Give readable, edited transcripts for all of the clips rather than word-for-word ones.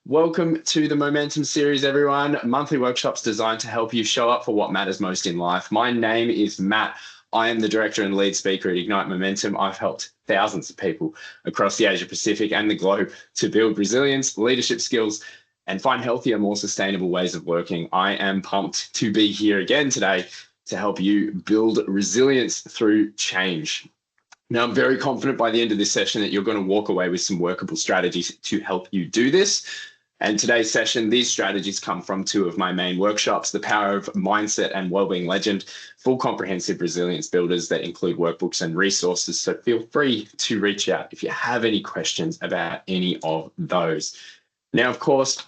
Welcome to the Momentum series, everyone. Monthly workshops designed to help you show up for what matters most in life. My name is Matt. I am the director and lead speaker at Ignite Momentum. I've helped thousands of people across the Asia Pacific and the globe to build resilience, leadership skills, and find healthier, more sustainable ways of working. I am pumped to be here again today to help you build resilience through change. Now, I'm very confident by the end of this session that you're going to walk away with some workable strategies to help you do this. And today's session, these strategies come from two of my main workshops, The Power of Mindset and Wellbeing Legend, full comprehensive resilience builders that include workbooks and resources. So feel free to reach out if you have any questions about any of those. Now, of course,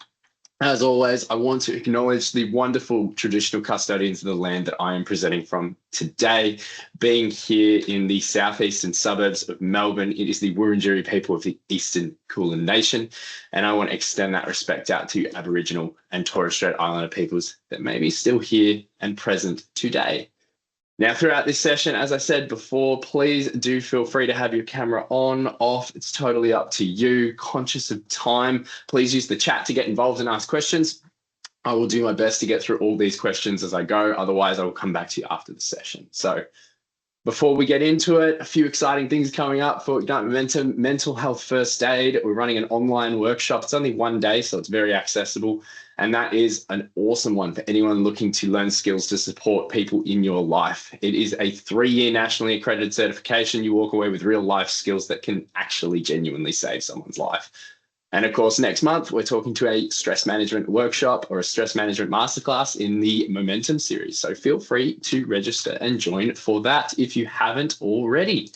as always, I want to acknowledge the wonderful traditional custodians of the land that I am presenting from today. Being here in the southeastern suburbs of Melbourne, it is the Wurundjeri people of the Eastern Kulin Nation, and I want to extend that respect out to Aboriginal and Torres Strait Islander peoples that may be still here and present today. Now, throughout this session, as I said before, please do feel free to have your camera on, off. It's totally up to you. Conscious of time, please use the chat to get involved and ask questions. I will do my best to get through all these questions as I go. Otherwise, I will come back to you after the session. So before we get into it, a few exciting things coming up for Ignite Momentum. Mental health first aid. We're running an online workshop. It's only one day, so it's very accessible. And that is an awesome one for anyone looking to learn skills to support people in your life. It is a 3-year nationally accredited certification. You walk away with real life skills that can actually genuinely save someone's life. And of course, next month, we're talking to a stress management workshop or a stress management masterclass in the Momentum series. So feel free to register and join for that if you haven't already.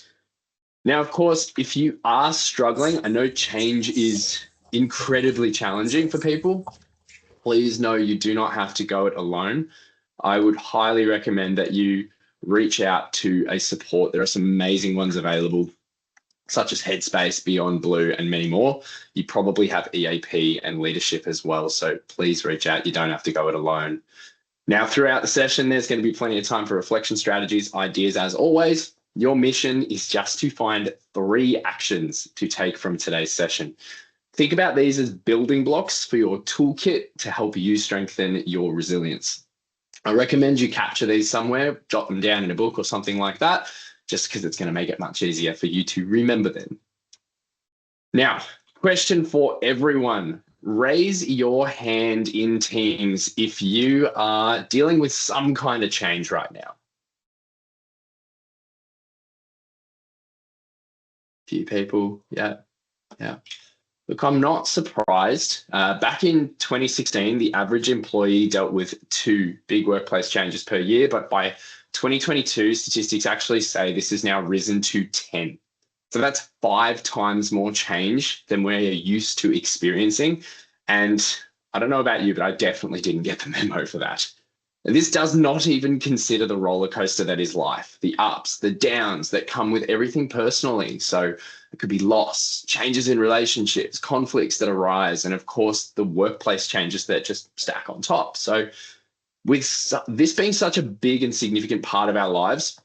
Now, of course, if you are struggling, I know change is incredibly challenging for people. Please know you do not have to go it alone. I would highly recommend that you reach out to a support. There are some amazing ones available, such as Headspace, Beyond Blue, and many more. You probably have EAP and leadership as well. So please reach out. You don't have to go it alone. Now, throughout the session, there's going to be plenty of time for reflection strategies, ideas. As always, your mission is just to find 3 actions to take from today's session. Think about these as building blocks for your toolkit to help you strengthen your resilience. I recommend you capture these somewhere, jot them down in a book or something like that, just because it's going to make it much easier for you to remember them. Now, question for everyone. Raise your hand in Teams if you are dealing with some kind of change right now. A few people, yeah. Look, I'm not surprised. Back in 2016, the average employee dealt with 2 big workplace changes per year, but by 2022, statistics actually say this has now risen to 10. So that's 5 times more change than we're used to experiencing. And I don't know about you, but I definitely didn't get the memo for that. And this does not even consider the roller coaster that is life, the ups, the downs that come with everything personally. So it could be loss, changes in relationships, conflicts that arise, and of course, the workplace changes that just stack on top. So with this being such a big and significant part of our lives,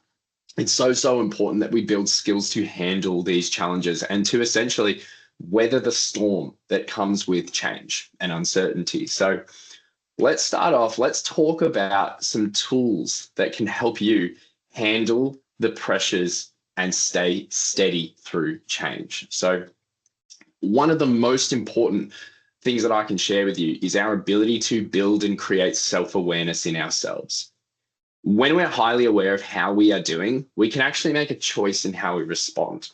it's so important that we build skills to handle these challenges and to essentially weather the storm that comes with change and uncertainty. So let's start off. Let's talk about some tools that can help you handle the pressures and stay steady through change. So one of the most important things that I can share with you is our ability to build and create self-awareness in ourselves. When we're highly aware of how we are doing, we can actually make a choice in how we respond.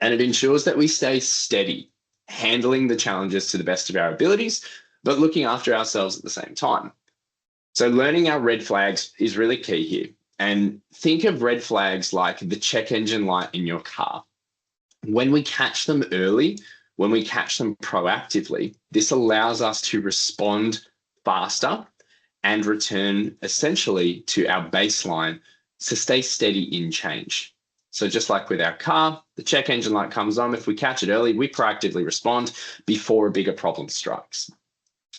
And it ensures that we stay steady, handling the challenges to the best of our abilities, but looking after ourselves at the same time. So learning our red flags is really key here. And think of red flags like the check engine light in your car. When we catch them early, when we catch them proactively, this allows us to respond faster and return essentially to our baseline to stay steady in change. So just like with our car, the check engine light comes on. If we catch it early, we proactively respond before a bigger problem strikes.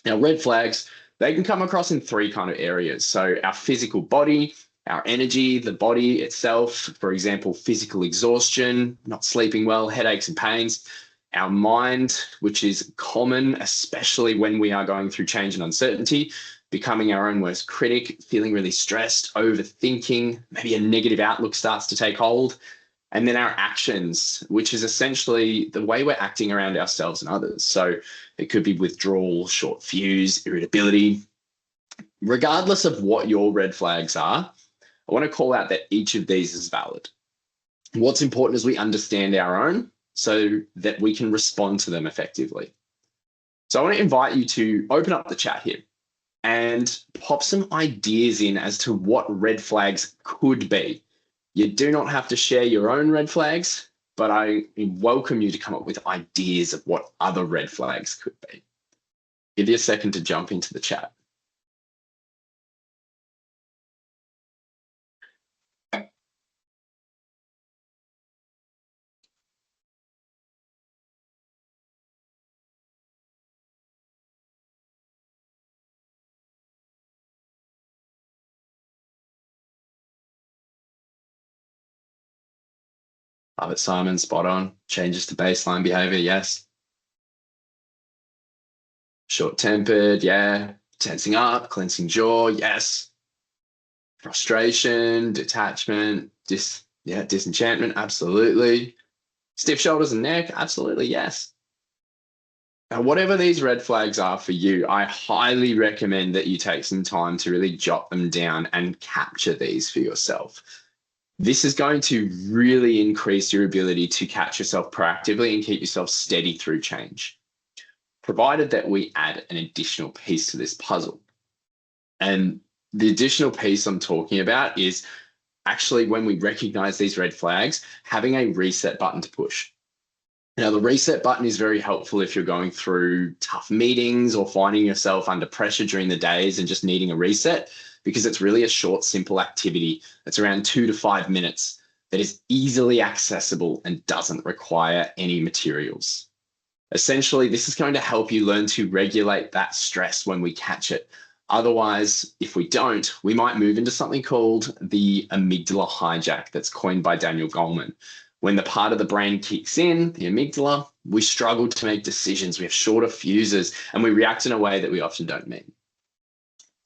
Now, red flags, they can come across in 3 kind of areas. So our physical body, our energy, the body itself, for example, physical exhaustion, not sleeping well, headaches and pains. Our mind, which is common, especially when we are going through change and uncertainty, becoming our own worst critic, feeling really stressed, overthinking, maybe a negative outlook starts to take hold. And then our actions, which is essentially the way we're acting around ourselves and others. So it could be withdrawal, short fuse, irritability. Regardless of what your red flags are, I want to call out that each of these is valid. What's important is we understand our own so that we can respond to them effectively. So I want to invite you to open up the chat here and pop some ideas in as to what red flags could be. You do not have to share your own red flags, but I welcome you to come up with ideas of what other red flags could be. Give you a second to jump into the chat. Love it, Simon. Spot on. Changes to baseline behavior. Yes. Short-tempered. Yeah. Tensing up, clencing jaw. Yes. Frustration, detachment, disenchantment. Absolutely. Stiff shoulders and neck. Absolutely. Yes. Now, whatever these red flags are for you, I highly recommend that you take some time to really jot them down and capture these for yourself. This is going to really increase your ability to catch yourself proactively and keep yourself steady through change, provided that we add an additional piece to this puzzle. And the additional piece I'm talking about is actually when we recognize these red flags, having a reset button to push. Now, the reset button is very helpful if you're going through tough meetings or finding yourself under pressure during the days and just needing a reset, because it's really a short, simple activity that's around 2 to 5 minutes that is easily accessible and doesn't require any materials. Essentially, this is going to help you learn to regulate that stress when we catch it. Otherwise, if we don't, we might move into something called the amygdala hijack that's coined by Daniel Goleman. When the part of the brain kicks in, the amygdala, we struggle to make decisions. We have shorter fuses and we react in a way that we often don't mean.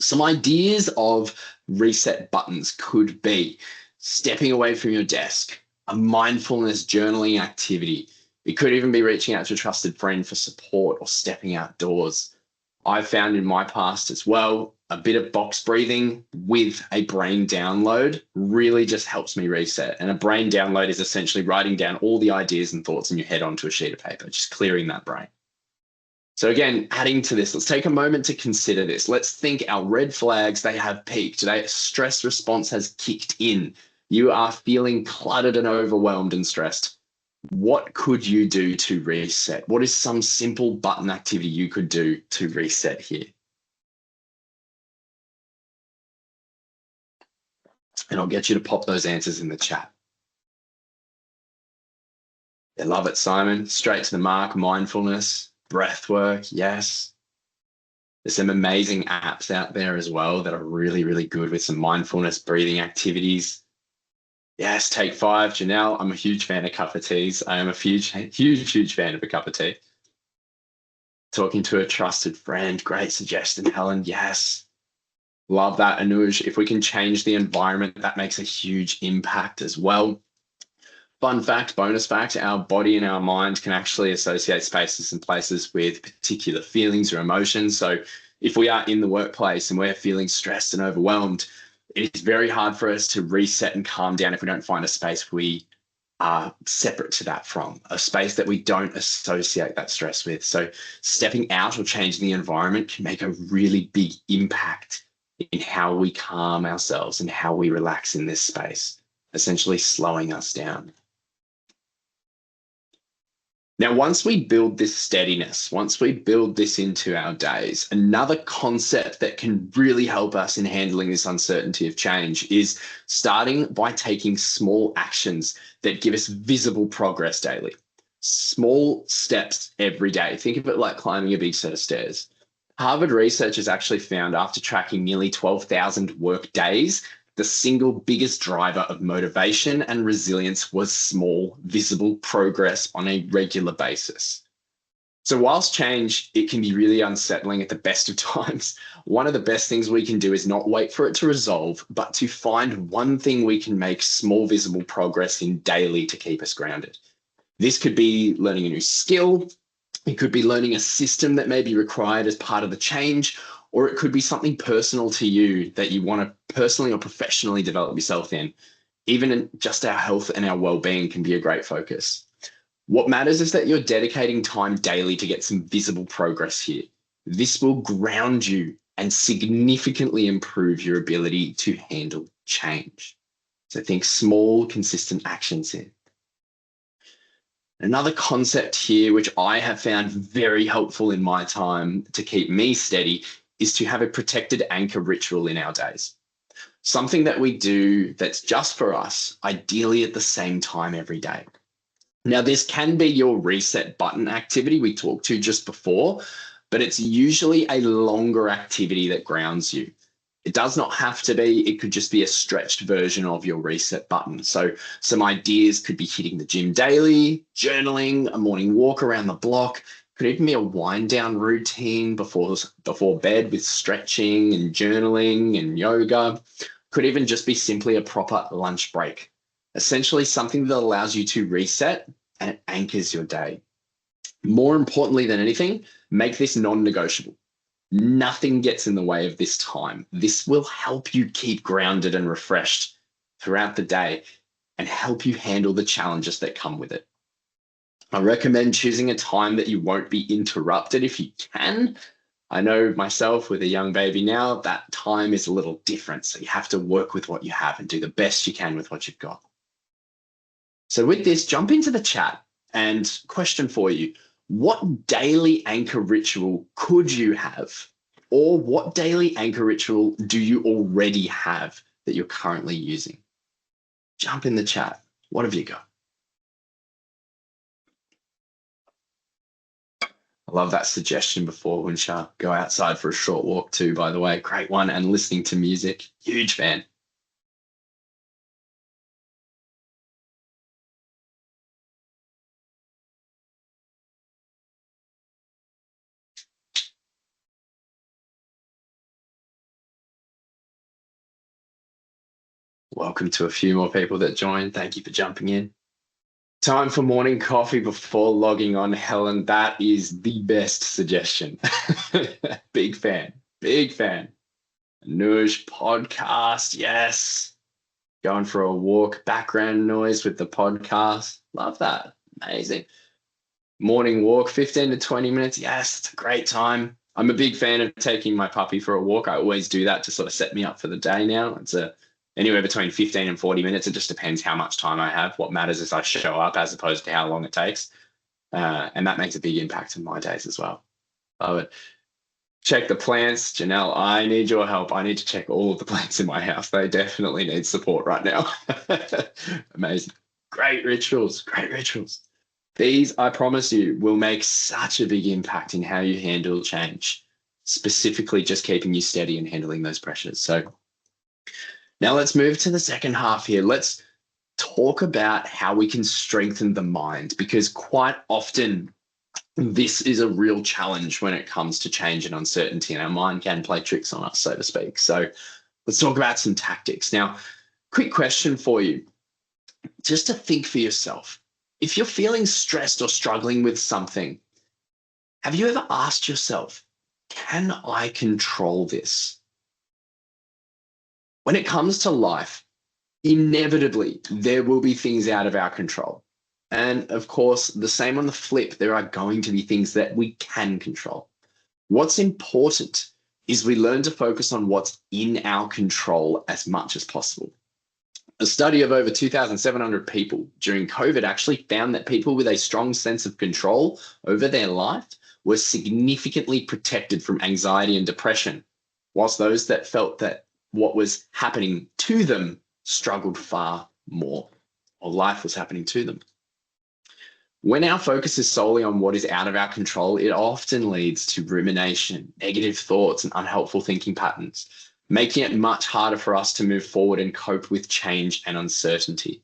Some ideas of reset buttons could be stepping away from your desk, a mindfulness journaling activity. It could even be reaching out to a trusted friend for support or stepping outdoors. I've found in my past as well, a bit of box breathing with a brain download really just helps me reset. And a brain download is essentially writing down all the ideas and thoughts in your head onto a sheet of paper, just clearing that brain. So again, adding to this, let's take a moment to consider this. Let's think our red flags, they have peaked. Today, stress response has kicked in. You are feeling cluttered and overwhelmed and stressed. What could you do to reset? What is some simple button activity you could do to reset here? And I'll get you to pop those answers in the chat. I love it, Simon. Straight to the mark, mindfulness, breath work, yes. There's some amazing apps out there as well that are really, really good with some mindfulness breathing activities. Yes, Take 5, Janelle. I'm a huge fan of cup of teas. I am a huge fan of a cup of tea. Talking to a trusted friend, great suggestion, Helen. Yes. Love that, Anuj. If we can change the environment, that makes a huge impact as well. Fun fact, bonus fact, our body and our mind can actually associate spaces and places with particular feelings or emotions. So if we are in the workplace and we're feeling stressed and overwhelmed, it is very hard for us to reset and calm down if we don't find a space we are separate to that from, a space that we don't associate that stress with. So stepping out or changing the environment can make a really big impact in how we calm ourselves and how we relax in this space, essentially slowing us down. Now, once we build this steadiness, once we build this into our days, another concept that can really help us in handling this uncertainty of change is starting by taking small actions that give us visible progress daily. Small steps every day. Think of it like climbing a big set of stairs. Harvard researchers actually found after tracking nearly 12,000 work days the single biggest driver of motivation and resilience was small, visible progress on a regular basis. So whilst change, it can be really unsettling at the best of times, one of the best things we can do is not wait for it to resolve, but to find one thing we can make small, visible progress in daily to keep us grounded. This could be learning a new skill. It could be learning a system that may be required as part of the change, or it could be something personal to you that you want to personally or professionally develop yourself in. Even just our health and our well-being can be a great focus. What matters is that you're dedicating time daily to get some visible progress here. This will ground you and significantly improve your ability to handle change. So think small, consistent actions here. Another concept here, which I have found very helpful in my time to keep me steady, is to have a protected anchor ritual in our days. Something that we do that's just for us, ideally at the same time every day. Now, this can be your reset button activity we talked to just before, but it's usually a longer activity that grounds you. It does not have to be, it could just be a stretched version of your reset button. So some ideas could be hitting the gym daily, journaling, a morning walk around the block, could even be a wind down routine before bed with stretching and journaling and yoga. Could even just be simply a proper lunch break. Essentially something that allows you to reset and it anchors your day. More importantly than anything, make this non-negotiable. Nothing gets in the way of this time. This will help you keep grounded and refreshed throughout the day and help you handle the challenges that come with it. I recommend choosing a time that you won't be interrupted if you can. I know myself with a young baby now, that time is a little different. So you have to work with what you have and do the best you can with what you've got. So with this, jump into the chat and question for you. What daily anchor ritual could you have? Or what daily anchor ritual do you already have that you're currently using? Jump in the chat. What have you got? I love that suggestion before, Winsha. Go outside for a short walk too, by the way. Great one. And listening to music. Huge fan. Welcome to a few more people that joined. Thank you for jumping in. Time for morning coffee before logging on, Helen. That is the best suggestion. Big fan. Big fan. Noosh podcast. Yes. Going for a walk. Background noise with the podcast. Love that. Amazing. Morning walk, 15 to 20 minutes. Yes, it's a great time. I'm a big fan of taking my puppy for a walk. I always do that to sort of set me up for the day now. It's anywhere between 15 and 40 minutes. It just depends how much time I have. What matters is I show up as opposed to how long it takes. And that makes a big impact in my days as well. Love it. Check the plants. Janelle, I need your help. I need to check all of the plants in my house. They definitely need support right now. Amazing. Great rituals. Great rituals. These, I promise you, will make such a big impact in how you handle change, specifically just keeping you steady and handling those pressures. So now let's move to the second half here. Let's talk about how we can strengthen the mind, because quite often this is a real challenge when it comes to change and uncertainty, and our mind can play tricks on us, so to speak. So let's talk about some tactics. Now, quick question for you, just to think for yourself. If you're feeling stressed or struggling with something, have you ever asked yourself, can I control this? When it comes to life, inevitably, there will be things out of our control. And of course, the same on the flip, there are going to be things that we can control. What's important is we learn to focus on what's in our control as much as possible. A study of over 2,700 people during COVID actually found that people with a strong sense of control over their life were significantly protected from anxiety and depression, whilst those that felt that what was happening to them struggled far more, or life was happening to them. When our focus is solely on what is out of our control, it often leads to rumination, negative thoughts, and unhelpful thinking patterns. making it much harder for us to move forward and cope with change and uncertainty.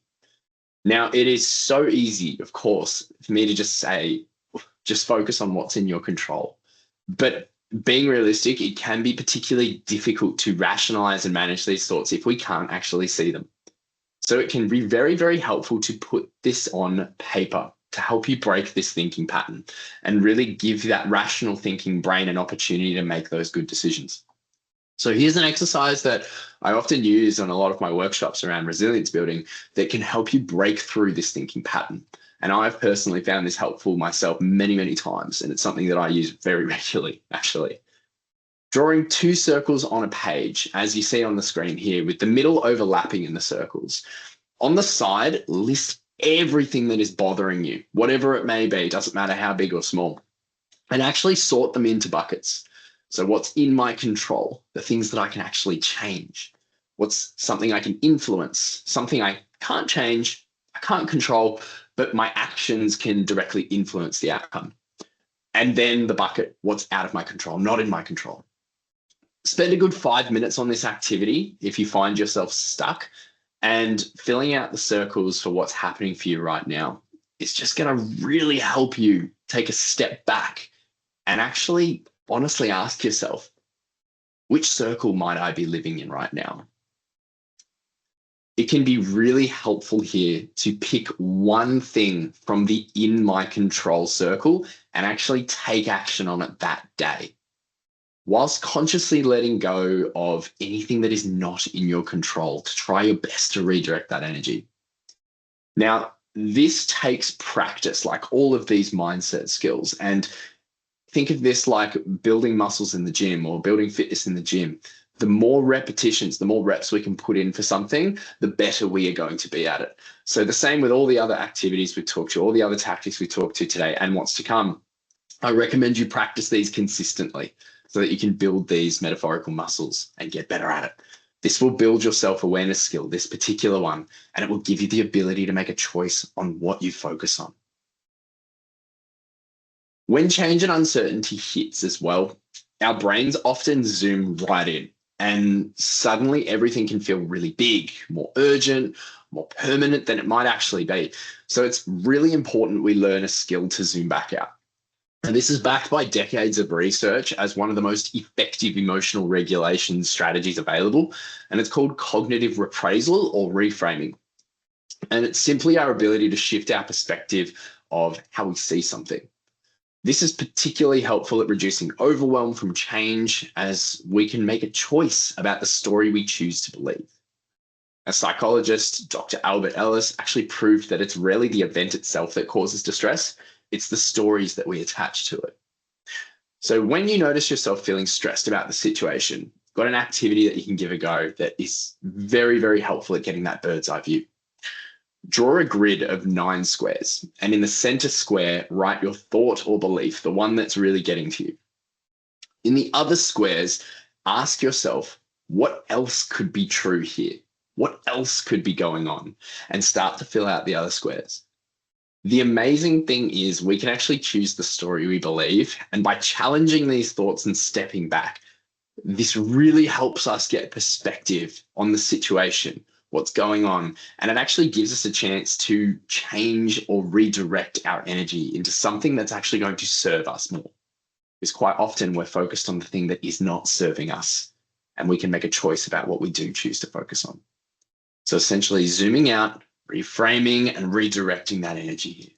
Now, it is so easy, of course, for me to just say, just focus on what's in your control. But being realistic, it can be particularly difficult to rationalize and manage these thoughts if we can't actually see them. So it can be very, very helpful to put this on paper to help you break this thinking pattern and really give that rational thinking brain an opportunity to make those good decisions. So here's an exercise that I often use on a lot of my workshops around resilience building that can help you break through this thinking pattern. And I've personally found this helpful myself many, many times. And it's something that I use very regularly, actually. Drawing two circles on a page, as you see on the screen here, with the middle overlapping in the circles. On the side, list everything that is bothering you, whatever it may be, doesn't matter how big or small, and actually sort them into buckets. So what's in my control, the things that I can actually change, what's something I can influence, something I can't change, I can't control, but my actions can directly influence the outcome. And then the bucket, what's out of my control, not in my control. Spend a good 5 minutes on this activity if you find yourself stuck, and filling out the circles for what's happening for you right now is just going to really help you take a step back and actually honestly ask yourself, which circle might I be living in right now? It can be really helpful here to pick one thing from the in my control circle and actually take action on it that day, whilst consciously letting go of anything that is not in your control to try your best to redirect that energy. Now, this takes practice, like all of these mindset skills. And think of this like building muscles in the gym or building fitness in the gym. The more repetitions, the more reps we can put in for something, the better we are going to be at it. So the same with all the other activities we talked to, all the other tactics we talked to today and what's to come. I recommend you practice these consistently so that you can build these metaphorical muscles and get better at it. This will build your self-awareness skill, this particular one, and it will give you the ability to make a choice on what you focus on. When change and uncertainty hits as well, our brains often zoom right in, and suddenly everything can feel really big, more urgent, more permanent than it might actually be. So it's really important we learn a skill to zoom back out. And this is backed by decades of research as one of the most effective emotional regulation strategies available. And it's called cognitive reappraisal or reframing. And it's simply our ability to shift our perspective of how we see something. This is particularly helpful at reducing overwhelm from change, as we can make a choice about the story we choose to believe. A psychologist, Dr. Albert Ellis, actually proved that it's rarely the event itself that causes distress, it's the stories that we attach to it. So when you notice yourself feeling stressed about the situation, got an activity that you can give a go that is very, very helpful at getting that bird's eye view. Draw a grid of 9 squares, and in the center square, write your thought or belief, the one that's really getting to you. In the other squares, ask yourself, what else could be true here? What else could be going on? And start to fill out the other squares. The amazing thing is we can actually choose the story we believe, and by challenging these thoughts and stepping back, this really helps us get perspective on the situation, what's going on, and it actually gives us a chance to change or redirect our energy into something that's actually going to serve us more. Because quite often we're focused on the thing that is not serving us, and we can make a choice about what we do choose to focus on. So essentially zooming out, reframing and redirecting that energy here.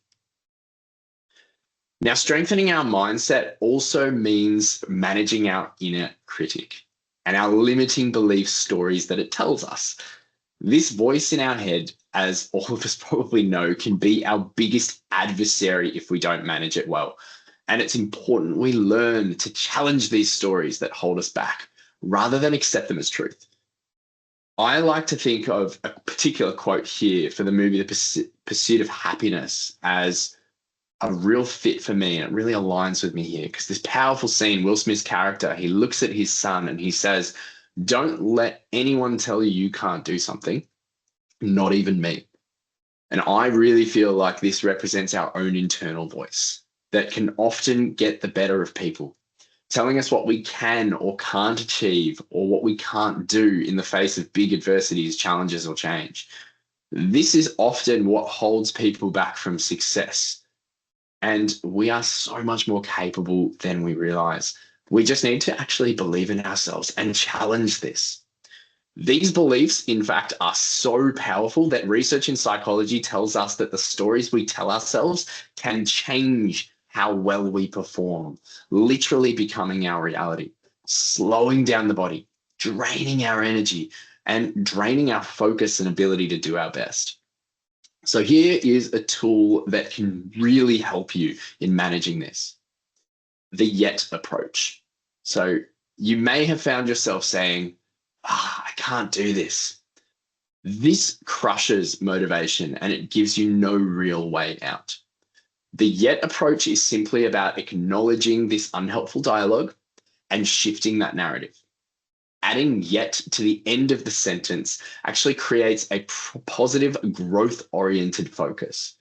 Now, strengthening our mindset also means managing our inner critic and our limiting belief stories that it tells us. This voice in our head, as all of us probably know, can be our biggest adversary if we don't manage it well. And it's important we learn to challenge these stories that hold us back rather than accept them as truth. I like to think of a particular quote here for the movie The Pursuit of Happiness as a real fit for me, and it really aligns with me here, because this powerful scene, Will Smith's character, he looks at his son and he says, "Don't let anyone tell you you can't do something, not even me." And I really feel like this represents our own internal voice that can often get the better of people. telling us what we can or can't achieve or what we can't do in the face of big adversities, challenges, or change. This is often what holds people back from success. And we are so much more capable than we realize. We just need to actually believe in ourselves and challenge this. These beliefs, in fact, are so powerful that research in psychology tells us that the stories we tell ourselves can change how well we perform, literally becoming our reality, slowing down the body, draining our energy, and draining our focus and ability to do our best. So here is a tool that can really help you in managing this: the yet approach. So you may have found yourself saying, I can't do this. This crushes motivation and it gives you no real way out. The yet approach is simply about acknowledging this unhelpful dialogue and shifting that narrative. Adding yet to the end of the sentence actually creates a positive, growth-oriented focus.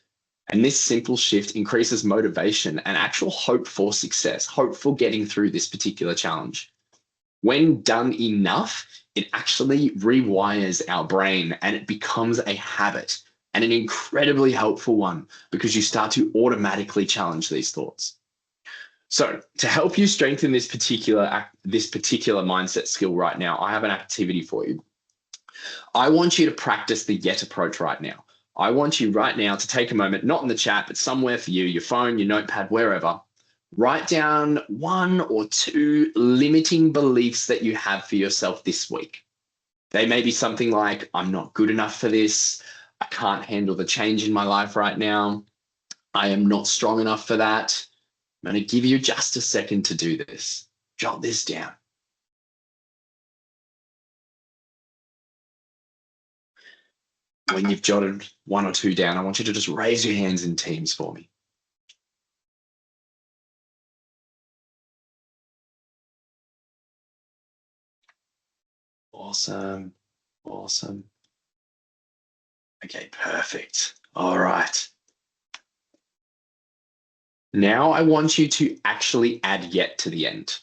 And this simple shift increases motivation and actual hope for success, hope for getting through this particular challenge. When done enough, it actually rewires our brain and it becomes a habit, and an incredibly helpful one, because you start to automatically challenge these thoughts. So to help you strengthen this particular mindset skill right now, I have an activity for you. I want you to practice the yet approach right now. I want you right now to take a moment, not in the chat, but somewhere for you, your phone, your notepad, wherever. Write down 1 or 2 limiting beliefs that you have for yourself this week. They may be something like, I'm not good enough for this. I can't handle the change in my life right now. I am not strong enough for that. I'm going to give you just a second to do this. Jot this down. When you've jotted 1 or 2 down, I want you to just raise your hands in teams for me. Awesome. Awesome. Okay, perfect. All right. Now I want you to actually add yet to the end,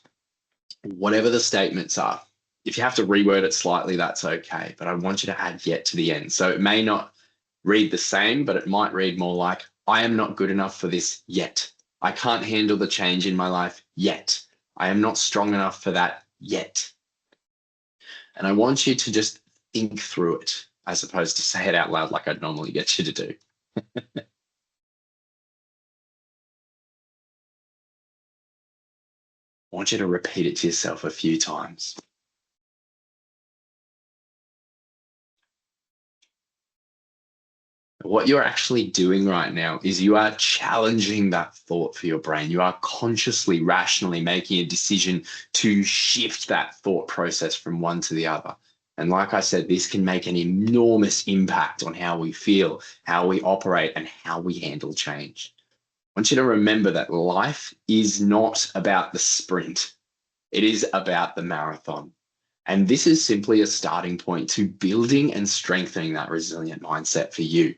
whatever the statements are. If you have to reword it slightly, that's okay, but I want you to add yet to the end. So it may not read the same, but it might read more like, I am not good enough for this yet. I can't handle the change in my life yet. I am not strong enough for that yet. And I want you to just think through it as opposed to say it out loud like I'd normally get you to do. I want you to repeat it to yourself a few times. What you're actually doing right now is you are challenging that thought for your brain. You are consciously, rationally making a decision to shift that thought process from one to the other. And like I said, this can make an enormous impact on how we feel, how we operate, and how we handle change. I want you to remember that life is not about the sprint. It is about the marathon. And this is simply a starting point to building and strengthening that resilient mindset for you.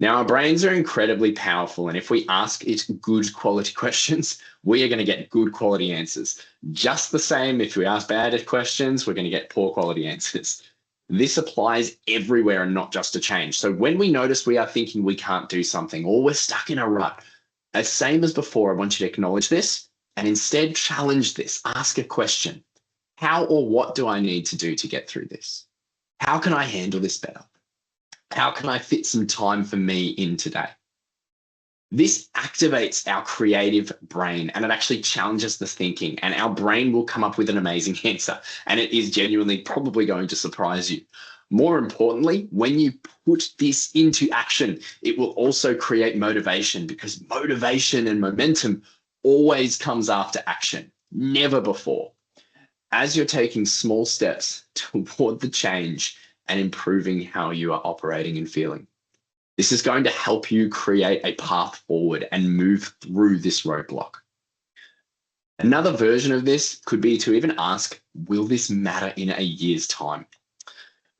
Now, our brains are incredibly powerful, and if we ask it good quality questions, we are going to get good quality answers. Just the same, if we ask bad questions, we're going to get poor quality answers. This applies everywhere and not just to change. So when we notice we are thinking we can't do something or we're stuck in a rut, as same as before, I want you to acknowledge this and instead challenge this. Ask a question. How or what do I need to do to get through this? How can I handle this better? How can I fit some time for me in today? This activates our creative brain and it actually challenges the thinking, and our brain will come up with an amazing answer, and it is genuinely probably going to surprise you. More importantly, when you put this into action, it will also create motivation, because motivation and momentum always comes after action, never before. As you're taking small steps toward the change and improving how you are operating and feeling, this is going to help you create a path forward and move through this roadblock. Another version of this could be to even ask, will this matter in a year's time?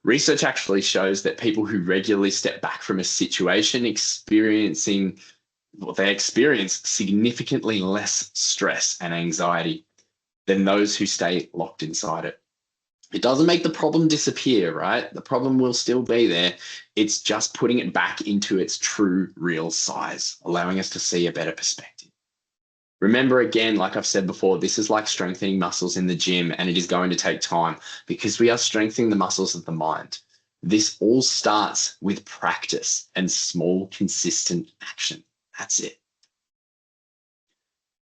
Research actually shows that people who regularly step back from a situation experiencing well, they experience significantly less stress and anxiety than those who stay locked inside it. It doesn't make the problem disappear, right? The problem will still be there. It's just putting it back into its true, real size, allowing us to see a better perspective. Remember, again, like I've said before, this is like strengthening muscles in the gym, and it is going to take time because we are strengthening the muscles of the mind. This all starts with practice and small, consistent action. That's it.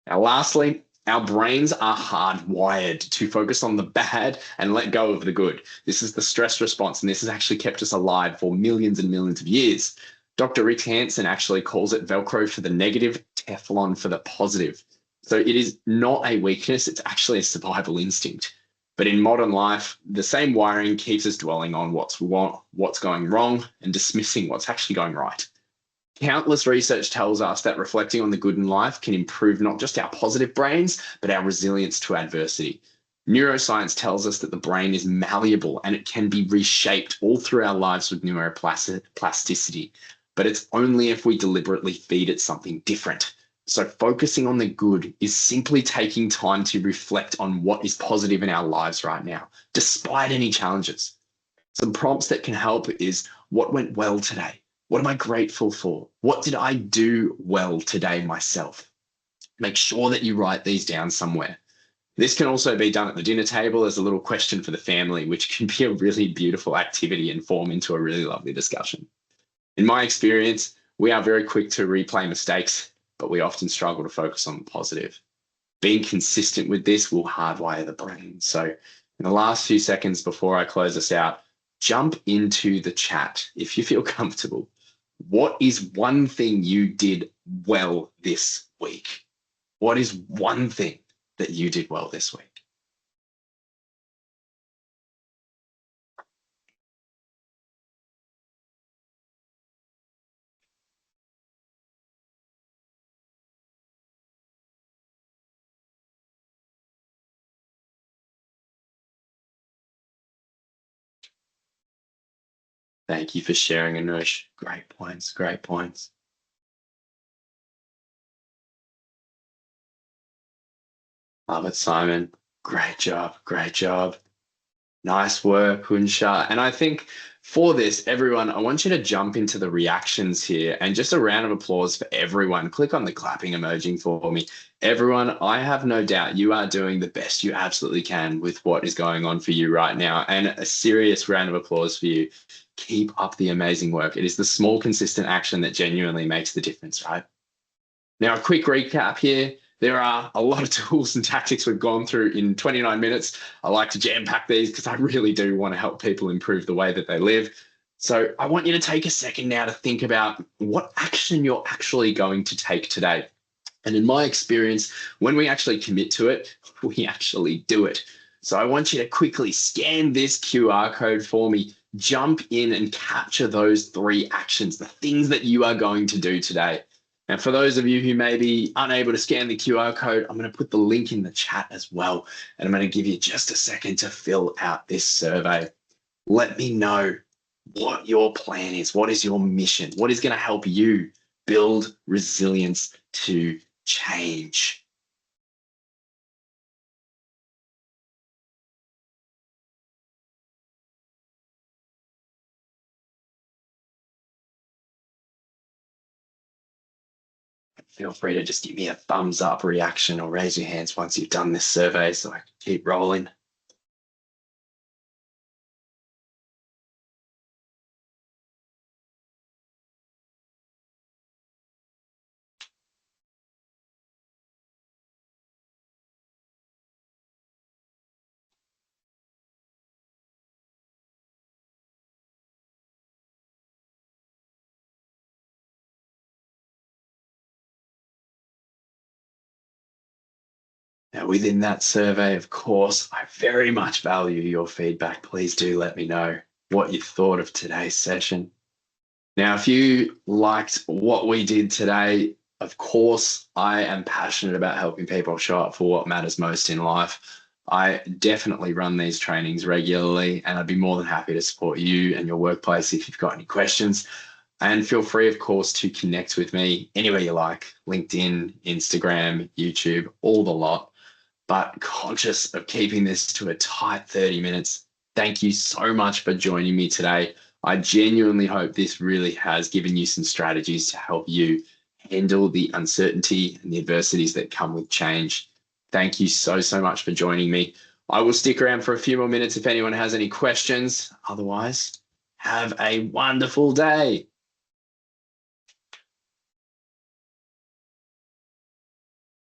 Now, lastly, our brains are hardwired to focus on the bad and let go of the good. This is the stress response, and this has actually kept us alive for millions and millions of years. Dr. Rick Hansen actually calls it Velcro for the negative, Teflon for the positive. So it is not a weakness, it's actually a survival instinct. But in modern life, the same wiring keeps us dwelling on what's going wrong and dismissing what's actually going right. Countless research tells us that reflecting on the good in life can improve not just our positive brains, but our resilience to adversity. Neuroscience tells us that the brain is malleable and it can be reshaped all through our lives with neuroplasticity. But it's only if we deliberately feed it something different. So focusing on the good is simply taking time to reflect on what is positive in our lives right now, despite any challenges. Some prompts that can help is what went well today? What am I grateful for? What did I do well today myself? Make sure that you write these down somewhere. This can also be done at the dinner table as a little question for the family, which can be a really beautiful activity and form into a really lovely discussion. In my experience, we are very quick to replay mistakes, but we often struggle to focus on the positive. Being consistent with this will hardwire the brain. So in the last few seconds before I close this out, jump into the chat if you feel comfortable. What is one thing you did well this week? What is one thing that you did well this week? Thank you for sharing, Anush. Great points, great points. Love it, Simon. Great job, great job. Nice work, Hunsha. And I think for this, everyone, I want you to jump into the reactions here and just a round of applause for everyone. Click on the clapping emoji for me. Everyone, I have no doubt you are doing the best you absolutely can with what is going on for you right now. And a serious round of applause for you. Keep up the amazing work. It is the small, consistent action that genuinely makes the difference, right? Now, a quick recap here. There are a lot of tools and tactics we've gone through in 29 minutes. I like to jam pack these because I really do want to help people improve the way that they live. So I want you to take a second now to think about what action you're actually going to take today. And in my experience, when we actually commit to it, we actually do it. So I want you to quickly scan this QR code for me, jump in and capture those 3 actions, the things that you are going to do today. And for those of you who may be unable to scan the QR code, I'm going to put the link in the chat as well. And I'm going to give you just a second to fill out this survey. Let me know what your plan is. What is your mission? What is going to help you build resilience to change? Feel free to just give me a thumbs up reaction or raise your hands once you've done this survey so I can keep rolling. Now, within that survey, of course, I very much value your feedback. Please do let me know what you thought of today's session. Now, if you liked what we did today, of course, I am passionate about helping people show up for what matters most in life. I definitely run these trainings regularly, and I'd be more than happy to support you and your workplace if you've got any questions. And feel free, of course, to connect with me anywhere you like: LinkedIn, Instagram, YouTube, all the lot. But conscious of keeping this to a tight 30 minutes, thank you so much for joining me today. I genuinely hope this really has given you some strategies to help you handle the uncertainty and the adversities that come with change. Thank you so, so much for joining me. I will stick around for a few more minutes if anyone has any questions. Otherwise, have a wonderful day.